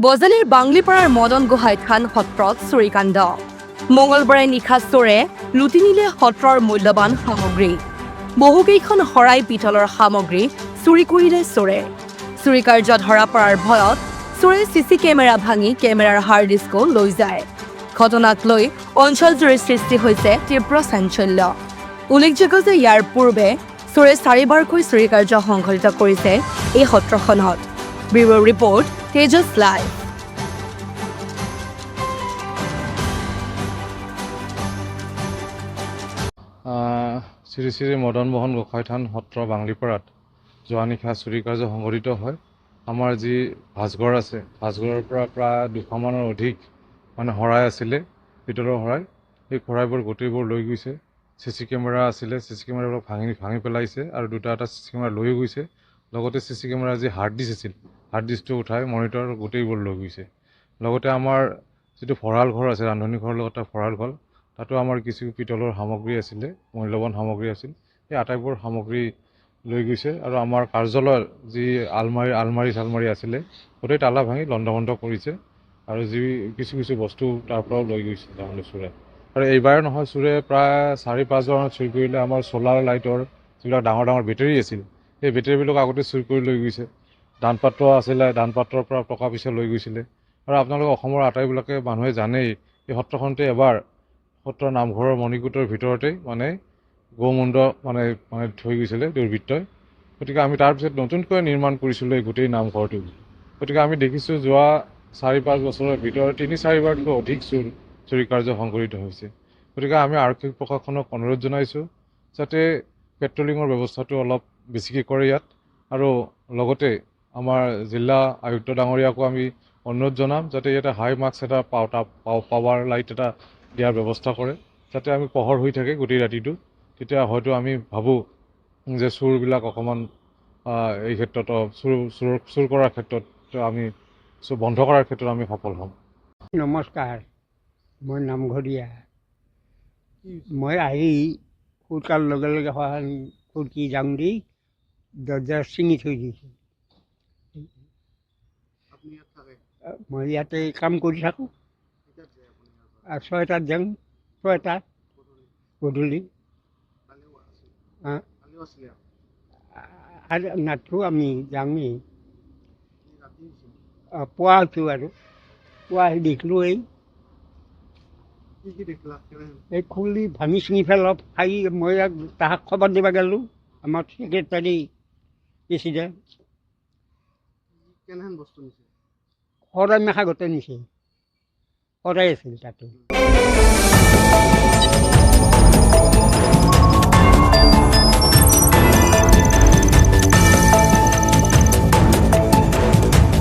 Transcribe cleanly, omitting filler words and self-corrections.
বজালিৰ বাংলিপাৰাৰ মদন গোহাঁই থান সত্ৰত চুৰিকাণ্ড মঙলবাৰে নিশা চোৰে লুটি নিলে সত্ৰৰ মূল্যৱান সামগ্ৰী বহুকেইখন শৰাই পিতলৰ সামগ্ৰী চুৰি কৰিলে চোৰে চুৰি কাৰ্য ধৰা পৰাৰ ভয়ত চোৰে চিচি কেমেৰা ভাঙি কেমেৰাৰ হাৰ্ড ডিস্কো লৈ যায় ঘটনাক লৈ অঞ্চলজুৰি সৃষ্টি হৈছে তীব্ৰ চাঞ্চল্য উল্লেখযোগ্য যে ইয়াৰ পূৰ্বে চোৰে 4বাৰকৈ চুৰি কাৰ্য সংঘটিত কৰিছে এই সত্ৰখনত bureau' report Tejas live Shri Shri Madan Mohan Gosain Than সত্ৰ বাংলিপাৰাত যোৱা নিশা চুৰি কাৰ্য সংঘটিত হয় আমাৰ যি ভাঁজঘৰ আছে ভাঁজঘৰৰ পৰা প্ৰায় 200মানৰ অধিক শৰাই আছিলে পিতলৰ শৰাই সেই শৰাইবোৰ গোটেইবোৰ লৈ গৈছে চিচি কেমেৰা আছিলে চিচি কেমেৰাবোৰ ভাঙি পেলাইছে আৰু এটা চিচি কেমেৰা লৈও গৈছে লগতে চিচি কেমেৰাৰ যি হাৰ্ড ডিস্ক আছিল হাৰ্ড ডিস্কটো উঠাই মনিটৰ গোটেইবোৰ লৈ গৈছে লগতে আমাৰ যিটো ভঁৰাল ঘৰ আছে ৰান্ধনী ঘৰৰ লগত ভঁৰাল ঘৰ তাতো আমাৰ কিছু পিতলৰ সামগ্ৰী আছিলে মূল্যৱান সামগ্ৰী আছিল সেই আটাইবোৰ সামগ্ৰী লৈ গৈছে আৰু আমাৰ কাৰ্যালয়ৰ যি আলমাৰী আছিলে গোটেই তালা ভাঙি লণ্ডভণ্ড কৰিছে আৰু যি কিছু বস্তু তাৰ পৰাও লৈ গৈছে তাৰমানে চোৰে আৰু এইবাৰ নহয় চোৰে প্ৰায় 4-5বাৰ চুৰি কৰিলে আমাৰ চ'লাৰ লাইটৰ যিবিলাক ডাঙৰ বেটেৰী আছিল সেই বেটেৰীবিলাক আগতে চুৰি কৰি লৈ গৈছে দানপাত্ৰ আছিলে দানপাত্ৰৰ পৰা টকা পইচা লৈ গৈছিলে আৰু আপোনালোকে অসমৰ আটাইবিলাকে মানুহে জানেই এই সত্ৰখনতে এবাৰ সত্ৰৰ নামঘৰৰ মণিকূটৰ ভিতৰতেই গৌমুণ্ড থৈ গৈছিলে দুৰ্বৃত্তই গতিকে আমি তাৰপিছত নতুনকৈ নিৰ্মাণ কৰিছিলোঁ এই গোটেই নামঘৰটো গতিকে আমি দেখিছোঁ যোৱা 4-5 বছৰৰ ভিতৰত 3-4বাৰতকৈ অধিক চুৰি কাৰ্য সংঘটিত হৈছে গতিকে আমি আৰক্ষী প্ৰশাসনক অনুৰোধ জনাইছোঁ যাতে পেট্ৰলিঙৰ ব্যৱস্থাটো অলপ বেছিকৈ কৰে ইয়াত আৰু লগতে আমাৰ জিলা আয়ুক্ত ডাঙৰীয়াকো আমি অনুৰোধ জনাম যাতে ইয়াতে হাই মাৰ্কছ এটা পাৱাৰ লাইট এটা দিয়াৰ ব্যৱস্থা কৰে যাতে আমি পোহৰ হৈ থাকে গোটেই ৰাতিটো তেতিয়া হয়তো আমি ভাবোঁ যে চোৰবিলাক অকণমান এই ক্ষেত্ৰত চুৰ কৰাৰ ক্ষেত্ৰত আমি বন্ধ কৰাৰ ক্ষেত্ৰত আমি সফল হ'ম। নমস্কাৰ, মই নামঘৰীয়া। মই আহি সোনকাল লগে লগে খুৰ্কি জাং দি দৰ্জা ছিঙি থৈ দিছোঁ। মই ইয়াতে কাম কৰি থাকোঁ। 6টাত যাওঁ, 6টাত গধূলি নাথো আমি যামেই পুৱা উঠোঁ আৰু পুৱা আহি দেখিলোঁ এই খুলি ভাঙি চিঙি পেলাই খাই মই তাহাক খবৰ দিব গ'লোঁ আমাৰ ছেক্ৰেটাৰী প্ৰেছিডেণ্ট শৰাই মেখা গোটেই নিছে শৰাই আছিল তাতে